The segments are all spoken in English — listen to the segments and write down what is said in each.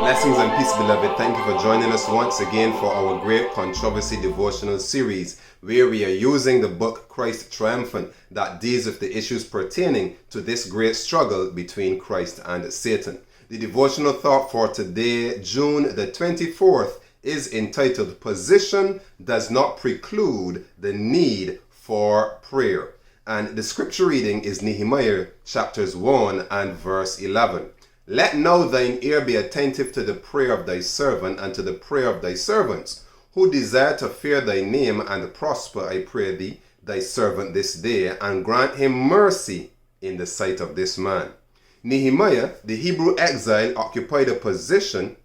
Blessings and peace, beloved. Thank you for joining us once again for our Great Controversy Devotional series, where we are using the book Christ Triumphant that deals with the issues pertaining to this great struggle between Christ and Satan. The devotional thought for today, June the 24th, is entitled, Position Does Not Preclude the Need for Prayer. And the scripture reading is Nehemiah chapters 1 and verse 11. Let now thine ear be attentive to the prayer of thy servant and to the prayer of thy servants, who desire to fear thy name and prosper, I pray thee, thy servant this day, and grant him mercy in the sight of this man. Nehemiah, the Hebrew exile, occupied a position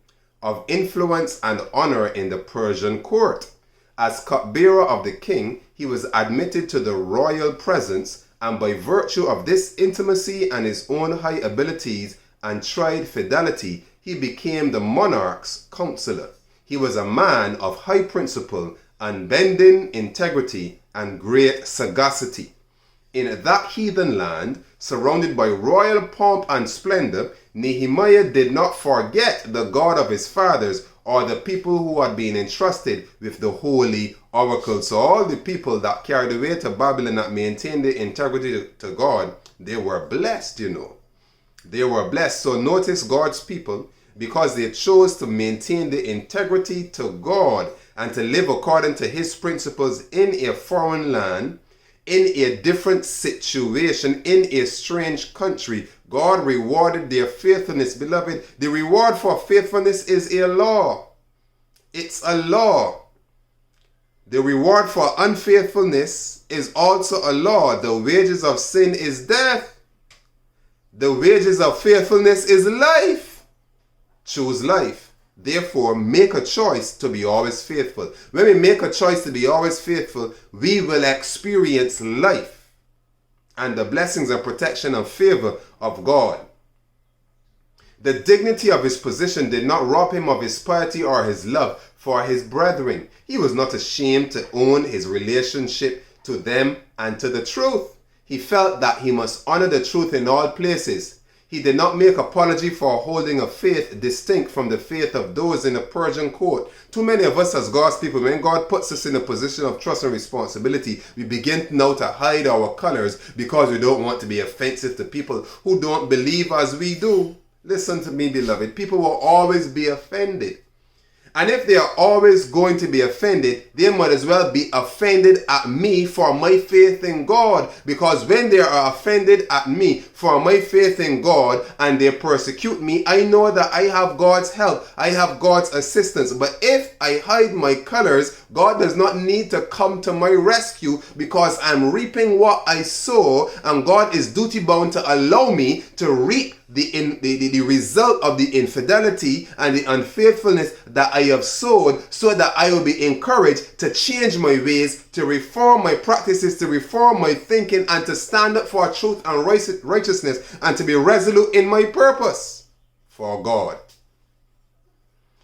of influence and honor in the Persian court. As cupbearer of the king, he was admitted to the royal presence, and by virtue of this intimacy and his own high abilities and tried fidelity, he became the monarch's counselor. He was a man of high principle, unbending integrity, and great sagacity. In that heathen land, surrounded by royal pomp and splendor, Nehemiah did not forget the God of his fathers or the people who had been entrusted with the holy oracle. So all the people that carried away to Babylon that maintained their integrity to God, they were blessed, They were blessed. So notice God's people, because they chose to maintain the integrity to God and to live according to his principles in a foreign land, in a different situation, in a strange country, God rewarded their faithfulness. Beloved, the reward for faithfulness is a law. It's a law. The reward for unfaithfulness is also a law. The wages of sin is death. The wages of faithfulness is life. Choose life. Therefore, make a choice to be always faithful. When we make a choice to be always faithful, we will experience life and the blessings and protection and favor of God. The dignity of his position did not rob him of his piety or his love for his brethren. He was not ashamed to own his relationship to them and to the truth. He felt that he must honor the truth in all places. He did not make apology for holding a faith distinct from the faith of those in the Persian court. Too many of us as God's people, when God puts us in a position of trust and responsibility, we begin now to hide our colors because we don't want to be offensive to people who don't believe as we do. Listen to me, beloved. People will always be offended. And if they are always going to be offended, they might as well be offended at me for my faith in God. Because when they are offended at me for my faith in God and they persecute me, I know that I have God's help. I have God's assistance. But if I hide my colors, God does not need to come to my rescue because I'm reaping what I sow, and God is duty bound to allow me to reap the result of the infidelity and the unfaithfulness that I have sowed, so that I will be encouraged to change my ways, to reform my practices, to reform my thinking, and to stand up for truth and righteousness, and to be resolute in my purpose for God.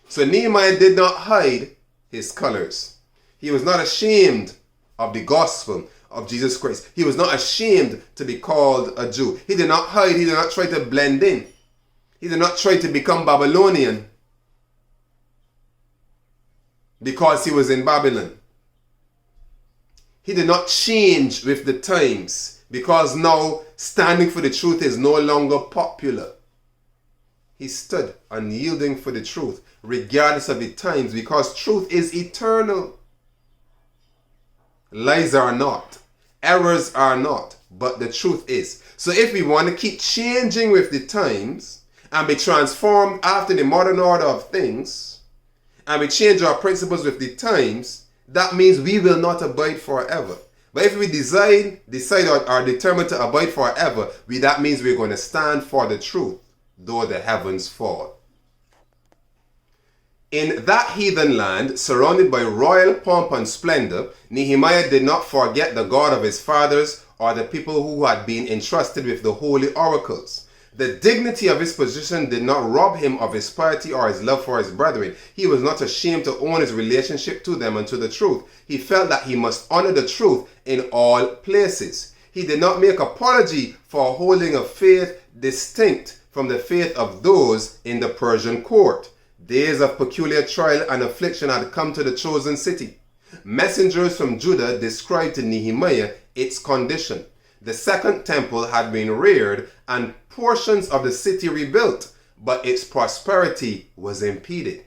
So Nehemiah did not hide his colors. He was not ashamed of the gospel of Jesus Christ. He was not ashamed to be called a Jew. He did not hide. He did not try to blend in. He did not try to become Babylonian because he was in Babylon. He did not change with the times because now standing for the truth is no longer popular. He stood unyielding for the truth regardless of the times, because truth is eternal. Lies are not. Errors are not. But the truth is. So if we want to keep changing with the times and be transformed after the modern order of things, and we change our principles with the times, that means we will not abide forever. But if we decide or are determined to abide forever, that means we're going to stand for the truth, though the heavens fall. In that heathen land, surrounded by royal pomp and splendor, Nehemiah did not forget the God of his fathers or the people who had been entrusted with the holy oracles. The dignity of his position did not rob him of his piety or his love for his brethren. He was not ashamed to own his relationship to them and to the truth. He felt that he must honor the truth in all places. He did not make apology for holding a faith distinct from the faith of those in the Persian court. Days of peculiar trial and affliction had come to the chosen city. Messengers from Judah described to Nehemiah its condition. The second temple had been reared and portions of the city rebuilt, but its prosperity was impeded.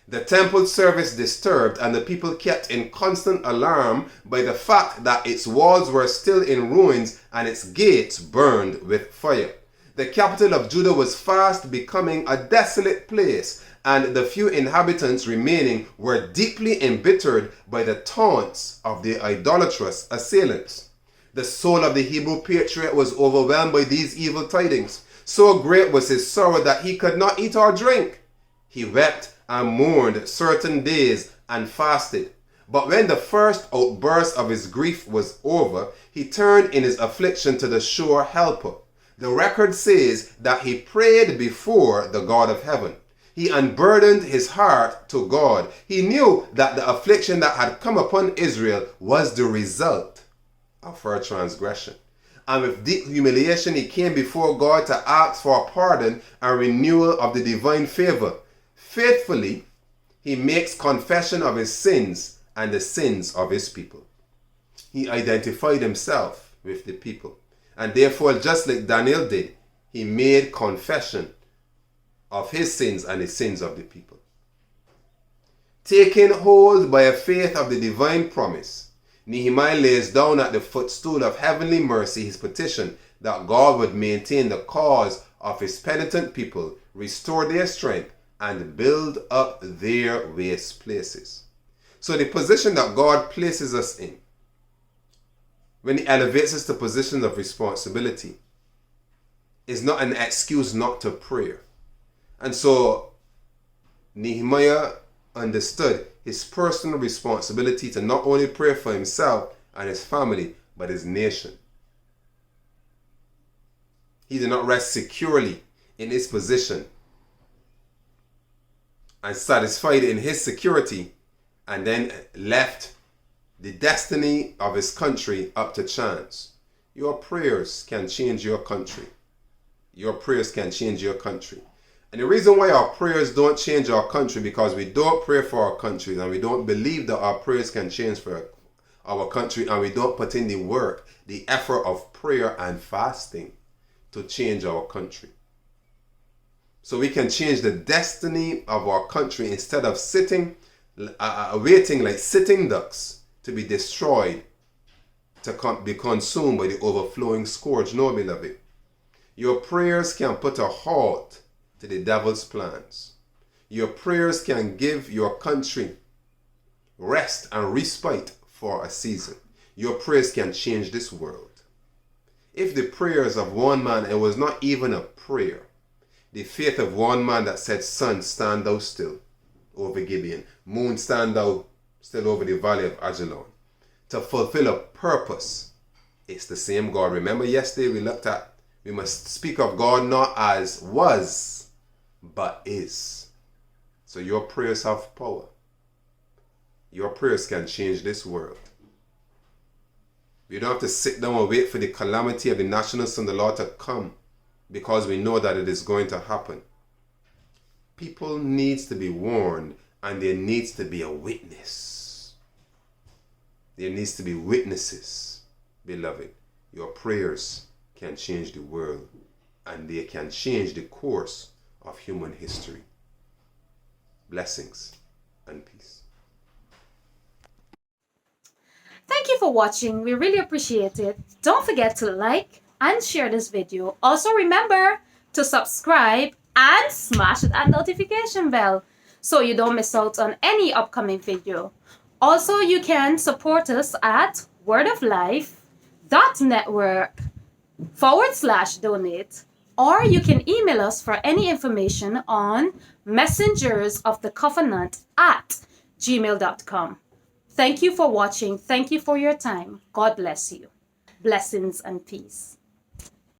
The temple service disturbed, and the people kept in constant alarm by the fact that its walls were still in ruins and its gates burned with fire. The capital of Judah was fast becoming a desolate place, and the few inhabitants remaining were deeply embittered by the taunts of their idolatrous assailants. The soul of the Hebrew patriarch was overwhelmed by these evil tidings. So great was his sorrow that he could not eat or drink. He wept and mourned certain days and fasted. But when the first outburst of his grief was over, he turned in his affliction to the sure helper. The record says that he prayed before the God of heaven. He unburdened his heart to God. He knew that the affliction that had come upon Israel was the result of her transgression. And with deep humiliation he came before God to ask for pardon and renewal of the divine favor. Faithfully, he makes confession of his sins and the sins of his people. He identified himself with the people. And therefore, just like Daniel did, he made confession of his sins and the sins of the people. Taking hold by a faith of the divine promise, Nehemiah lays down at the footstool of heavenly mercy his petition that God would maintain the cause of his penitent people, restore their strength, and build up their waste places. So the position that God places us in, when he elevates us to positions of responsibility, is not an excuse not to pray. And so Nehemiah understood his personal responsibility to not only pray for himself and his family, but his nation. He did not rest securely in his position and satisfied in his security, and then left the destiny of his country up to chance. Your prayers can change your country. Your prayers can change your country. And the reason why our prayers don't change our country, because we don't pray for our country, and we don't believe that our prayers can change for our country, and we don't put in the work, the effort of prayer and fasting to change our country. So we can change the destiny of our country instead of sitting, waiting like sitting ducks to be destroyed, to be consumed by the overflowing scourge. No, beloved. Your prayers can put a halt to the devil's plans. Your prayers can give your country rest and respite for a season. Your prayers can change this world. If the prayers of one man, it was not even a prayer, the faith of one man that said, sun, stand thou still over Gibeon, moon, stand thou still over the valley of Ajalon, to fulfill a purpose. It's the same God. Remember yesterday we looked at, we must speak of God not as was, but is. So your prayers have power. Your prayers can change this world. We don't have to sit down and wait for the calamity of the nationalists and the law to come, because we know that it is going to happen. People needs to be warned, and there needs to be a witness. There needs to be witnesses. Beloved, your prayers can change the world, and they can change the course of human history. Blessings and peace. Thank you for watching. We really appreciate it. Don't forget to like and share this video. Also remember to subscribe and smash that notification bell so you don't miss out on any upcoming video. Also, you can support us at wordoflife.network/donate, or you can email us for any information on messengersofthecovenant@gmail.com. Thank you for watching. Thank you for your time. God bless you. Blessings and peace.